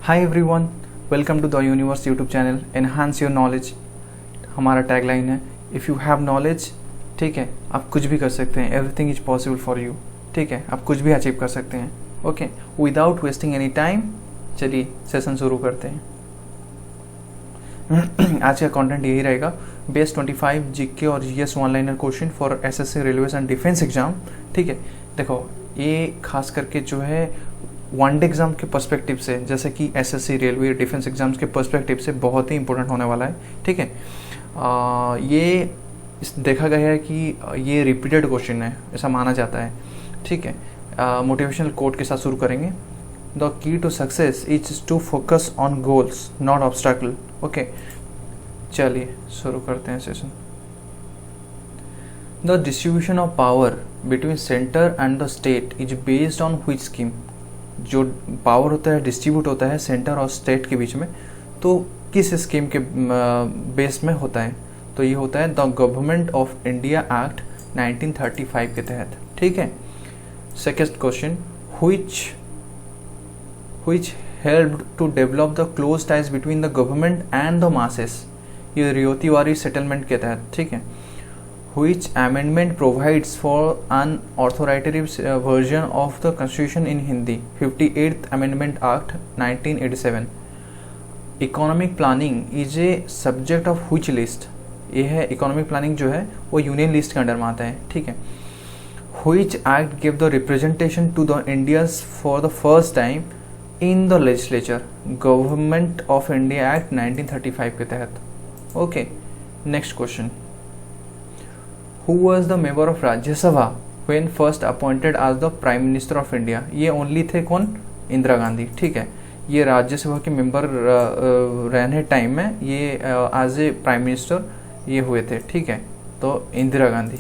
Hi everyone, welcome to the Universe YouTube channel enhance your knowledge. हमारा tagline है if you have knowledge, ठीक है, आप कुछ भी कर सकते हैं। Everything is possible for you, ठीक है, आप कुछ भी अचीव कर सकते हैं। Okay, without wasting any time चलिए सेशन शुरू करते हैं। आज का कंटेंट यही रहेगा, बेस्ट 25 जीके और GS one liner question for SSC railways and defence exam. ठीक है, देखो ये खास करके जो है वनडे एग्जाम के पर्सपेक्टिव से, जैसे कि एसएससी रेलवे डिफेंस एग्जाम्स के पर्सपेक्टिव से बहुत ही इंपॉर्टेंट होने वाला है। ठीक है, ये देखा गया है कि ये रिपीटेड क्वेश्चन है, ऐसा माना जाता है। ठीक है, मोटिवेशनल कोट के साथ शुरू करेंगे। The key to success is to focus on goals not obstacle. Okay, चलिए शुरू करते हैं session. The distribution of power between centre and the state is based on which scheme. जो पावर होता है डिस्ट्रीब्यूट होता है सेंटर और स्टेट के बीच में, तो किस स्कीम के बेस में होता है? तो ये होता है the government of India act 1935 के तहत। ठीक है, second question, which helped to develop the close ties between the government and the masses। ये रियोतीवारी सेटलमेंट के तहत। ठीक है, which amendment provides for an authoritative version of the constitution in Hindi। 58th Amendment Act 1987। Economic planning is a subject of which list? ये है economic planning जो है वो यूनियन लिस्ट के अंडर में आता है। ठीक है, which act gave the representation to the Indians for the first time in the legislature? Government of India act 1935 के तहत। Okay, next question, Who was the member of Rajya Sabha when first appointed as the Prime Minister of India? ये only थे कौन? इंदिरा गांधी। ठीक है, ये राज्यसभा के member रहने टाइम में ये एज ए प्राइम मिनिस्टर ये हुए थे। ठीक है, तो Indira Gandhi.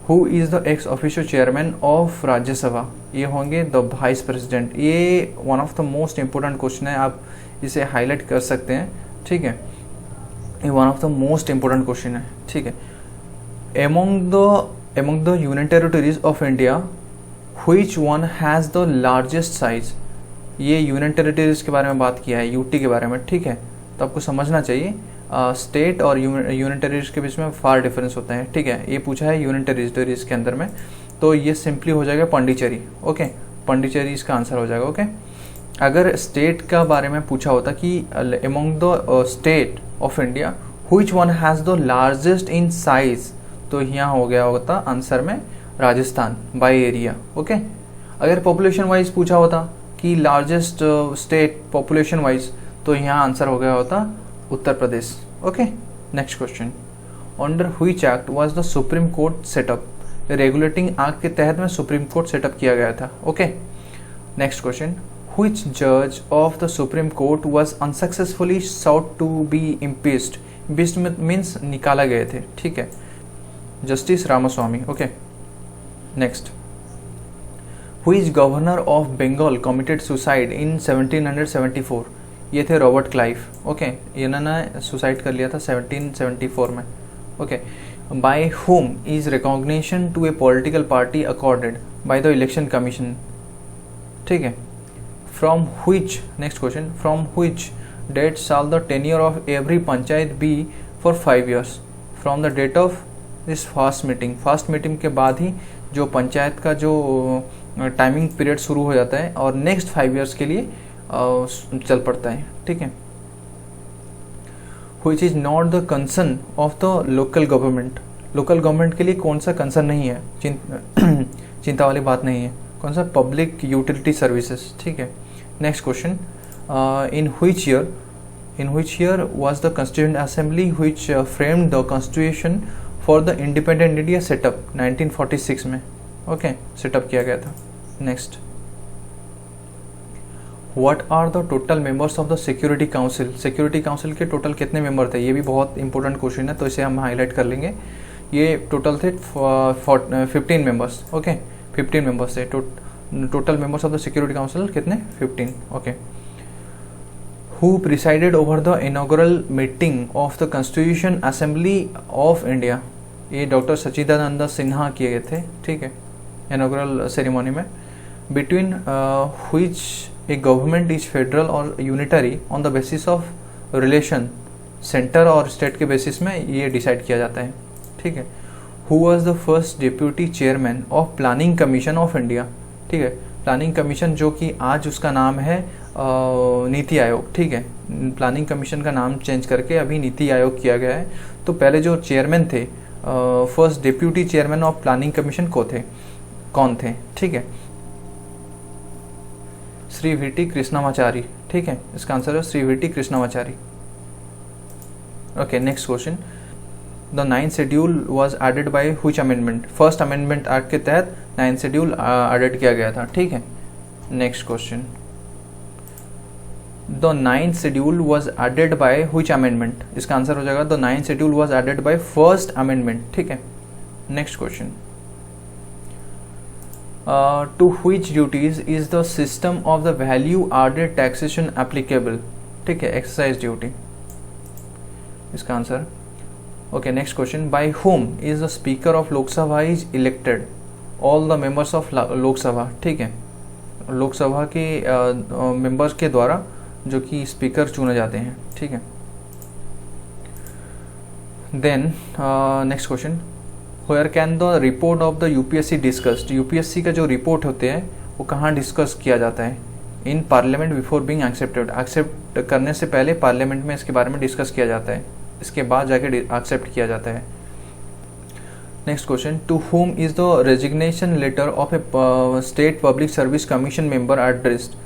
Who is the ex officio chairman of Rajya Sabha? ये होंगे द वाइस प्रेसिडेंट। ये one of the most important question है, आप इसे हाईलाइट कर सकते हैं। ठीक है, ये one of the most important question है। ठीक है, among the union territories of India, which one has the largest size? ये यूनियन टेरिटरीज के बारे में बात किया है, यूटी के बारे में। ठीक है, तो आपको समझना चाहिए स्टेट और यूनियन टेरिटरीज के बीच में फार डिफरेंस होता है। ठीक है, ये पूछा है यूनियन टेरिटरीज के अंदर में, तो ये सिंपली हो जाएगा पांडिचेरी। ओके, पांडिचेरी इसका आंसर हो जाएगा। ओके, अगर स्टेट का बारे में पूछा होता कि among the state of India which one has the largest in size, तो यहाँ हो गया होता आंसर में राजस्थान बाय एरिया। ओके, अगर पॉपुलेशन वाइज पूछा होता कि लार्जेस्ट स्टेट पॉपुलेशन वाइज, तो यहाँ आंसर हो गया होता Uttar Pradesh. Okay, next question, under which act was the Supreme Court set up? Regulating act के तहत में सुप्रीम कोर्ट सेटअप किया गया था। ओके, नेक्स्ट क्वेश्चन, व्हिच जज of the Supreme Court was unsuccessfully sought to be impeached? Impeached means निकाला गए थे। ठीक है, justice Ramaswami. Okay, next, which governor of Bengal committed suicide in 1774? ये थे रॉबर्ट क्लाइव। ओके, इन्होंने सुसाइड कर लिया था 1774 में। Okay, by whom is recognition to a political party accorded? by the election commission। ठीक है, from which, next question, from which date shall the tenure of every panchayat be for 5 years? from the date of this fast meeting. Fast meeting के बाद ही जो पंचायत का जो timing period शुरू हो जाता है और नेक्स्ट 5 इयर्स के लिए चल पड़ता है। ठीक है, which is not the concern of the local government? Local government के लिए कौन सा कंसर्न नहीं है, चिंता वाली बात नहीं है, कौन सा? Public utility services. ठीक है, next question, in which year was the Constituent Assembly which framed the Constitution for the Independent India setup? 1946 में। ओके, सेटअप किया गया था। Next, what are the total members of the security council? Security council के टोटल कितने member थे? ये भी बहुत इंपॉर्टेंट क्वेश्चन है, तो इसे हम हाईलाइट कर लेंगे। ये टोटल थे 15 मेंबर्स। ओके, 15 मेंबर्स थे total members of the security council. कितने? 15। Okay, who presided over the inaugural meeting of the Constitution Assembly of India? ये डॉक्टर सच्चिदानंद सिन्हा किए गए थे। ठीक है, इनॉग्रल सेरेमनी में। between which a government is federal और unitary on the basis of relation, centre और स्टेट के बेसिस में ये डिसाइड किया जाता है, ठीक है। Who was the first deputy chairman of planning commission of India, ठीक है। प्लानिंग कमीशन जो कि आज उसका नाम है नीति आयोग, ठीक है। प्लानिंग कमीशन का नाम चेंज करके अभी नीति आयोग किया गया है। तो पहले जो चेयरमैन थे, first deputy chairman of planning commission कौन थे, ठीक है। श्री वीटी कृष्णामाचारी, ठीक है। इसका आंसर है Shri V T Krishnamachari. Okay, next question. The 9th schedule was added by which amendment, first amendment act के तहत 9th शेड्यूल एडेड किया गया था, ठीक है। Next question. The 9th schedule was added by which amendment, इसका आंसर हो जाएगा the 9th schedule was added by first amendment, ठीक है। Next question. To which duties is the system of the value added taxation applicable, ठीक है। Excise duty, इसका answer. Okay, next question. By whom is the speaker of Lok Sabha is elected, all the members of Lok Sabha, ठीक है। लोकसभा के members के द्वारा जो कि स्पीकर चुने जाते हैं, ठीक है। Then next question. Where can the report of the UPSC discussed, UPSC का जो रिपोर्ट होते हैं वो कहाँ डिस्कस किया जाता है? In parliament before being accepted, accept करने से पहले पार्लियामेंट में इसके बारे में डिस्कस किया जाता है, इसके बाद जाके एक्सेप्ट किया जाता है। Next question. To whom is the resignation letter of a state public service commission member addressed,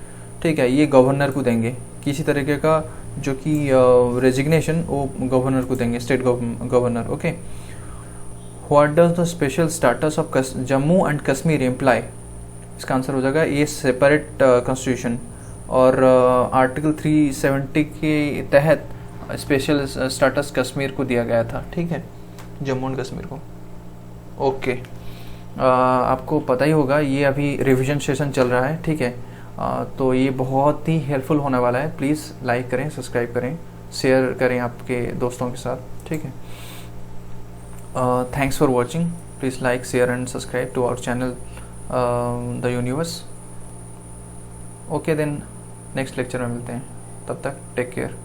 ठीक है। ये गवर्नर को देंगे, किसी तरीके का जो कि रेजिग्नेशन वो गवर्नर को देंगे, state governor, okay. What does the special status of Jammu and Kashmir imply, इसका आंसर हो जाएगा ये सेपरेट कॉन्स्टिट्यूशन, और आर्टिकल 370 के तहत स्पेशल स्टेटस कश्मीर को दिया गया था, ठीक है, जम्मू एंड कश्मीर को। ओके, आपको पता ही होगा ये अभी रिवीजन सेशन चल रहा है, ठीक है। तो ये बहुत ही हेल्पफुल होने वाला है। प्लीज़ लाइक करें, सब्सक्राइब करें, शेयर करें आपके दोस्तों के साथ, ठीक है। Thanks for watching. Please like, share and subscribe to our channel the Universe. Okay then, next lecture में मिलते हैं, तब तक टेक केयर।